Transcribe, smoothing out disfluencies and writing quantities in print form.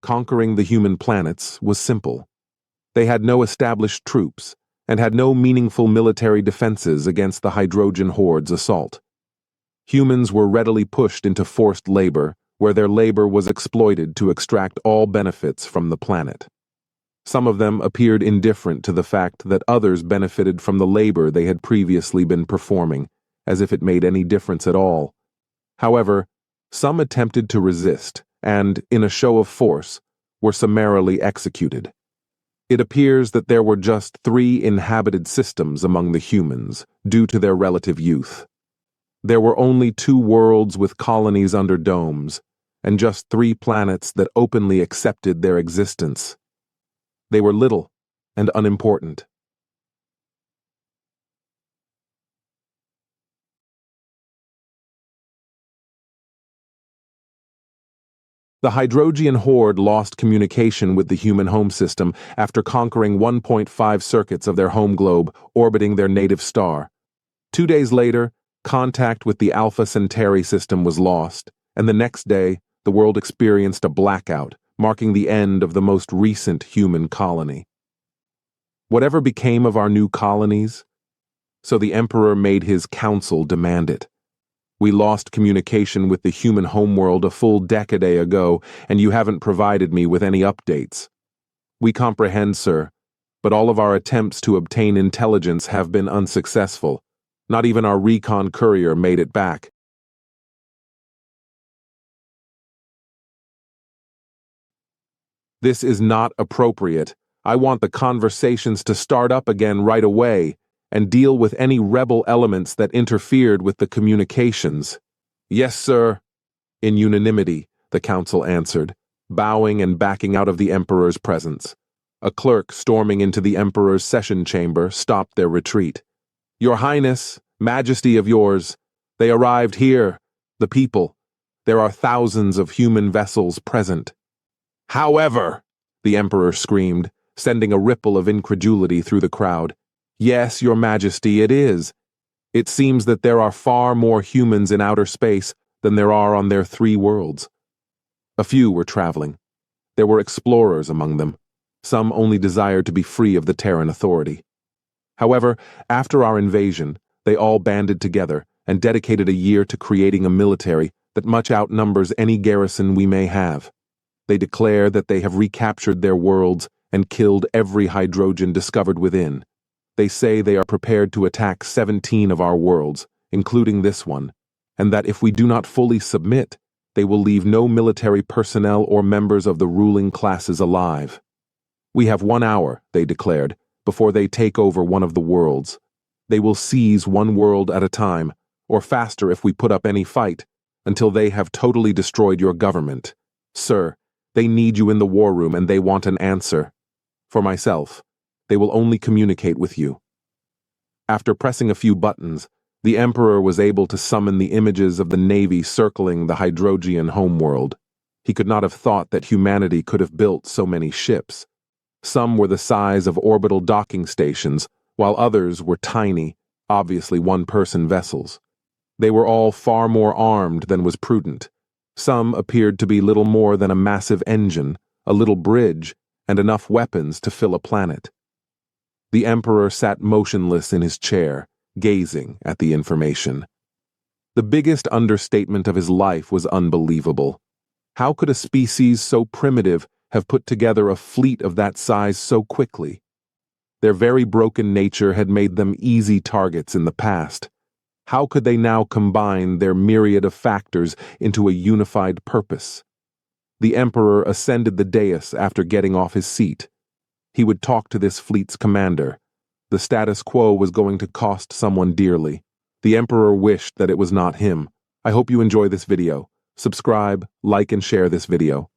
Conquering the human planets was simple. They had no established troops and had no meaningful military defenses against the hydrogen horde's assault. Humans were readily pushed into forced labor, where their labor was exploited to extract all benefits from the planet. Some of them appeared indifferent to the fact that others benefited from the labor they had previously been performing, as if it made any difference at all. However, some attempted to resist and, in a show of force, were summarily executed. It appears that there were just 3 inhabited systems among the humans, due to their relative youth. There were only 2 worlds with colonies under domes, and just 3 planets that openly accepted their existence. They were little and unimportant. The Hydrogian horde lost communication with the human home system after conquering 1.5 circuits of their home globe, orbiting their native star. 2 days later, contact with the Alpha Centauri system was lost, and the next day, the world experienced a blackout, marking the end of the most recent human colony. Whatever became of our new colonies? So the Emperor made his council demand it. We lost communication with the human homeworld a full decade ago, and you haven't provided me with any updates. We comprehend, sir, but all of our attempts to obtain intelligence have been unsuccessful. Not even our recon courier made it back. This is not appropriate. I want the conversations to start up again right away and deal with any rebel elements that interfered with the communications. Yes, sir. In unanimity, the council answered, bowing and backing out of the Emperor's presence. A clerk storming into the Emperor's session chamber stopped their retreat. Your Highness, Majesty of yours, they arrived here, the people. There are thousands of human vessels present. However, the Emperor screamed, sending a ripple of incredulity through the crowd. Yes, Your Majesty, it is. It seems that there are far more humans in outer space than there are on their 3 worlds. A few were traveling. There were explorers among them. Some only desired to be free of the Terran authority. However, after our invasion, they all banded together and dedicated a year to creating a military that much outnumbers any garrison we may have. They declare that they have recaptured their worlds and killed every hydrogen discovered within. They say they are prepared to attack 17 of our worlds, including this one, and that if we do not fully submit, they will leave no military personnel or members of the ruling classes alive. We have 1 hour, they declared, before they take over one of the worlds. They will seize 1 world at a time, or faster if we put up any fight, until they have totally destroyed your government. Sir, they need you in the war room and they want an answer. For myself, they will only communicate with you. After pressing a few buttons, the Emperor was able to summon the images of the Navy circling the Hydrogian homeworld. He could not have thought that humanity could have built so many ships. Some were the size of orbital docking stations, while others were tiny, obviously one-person vessels. They were all far more armed than was prudent. Some appeared to be little more than a massive engine, a little bridge, and enough weapons to fill a planet. The Emperor sat motionless in his chair, gazing at the information. The biggest understatement of his life was unbelievable. How could a species so primitive have put together a fleet of that size so quickly? Their very broken nature had made them easy targets in the past. How could they now combine their myriad of factors into a unified purpose? The Emperor ascended the dais after getting off his seat. He would talk to this fleet's commander. The status quo was going to cost someone dearly. The Emperor wished that it was not him. I hope you enjoy this video. Subscribe, like, and share this video.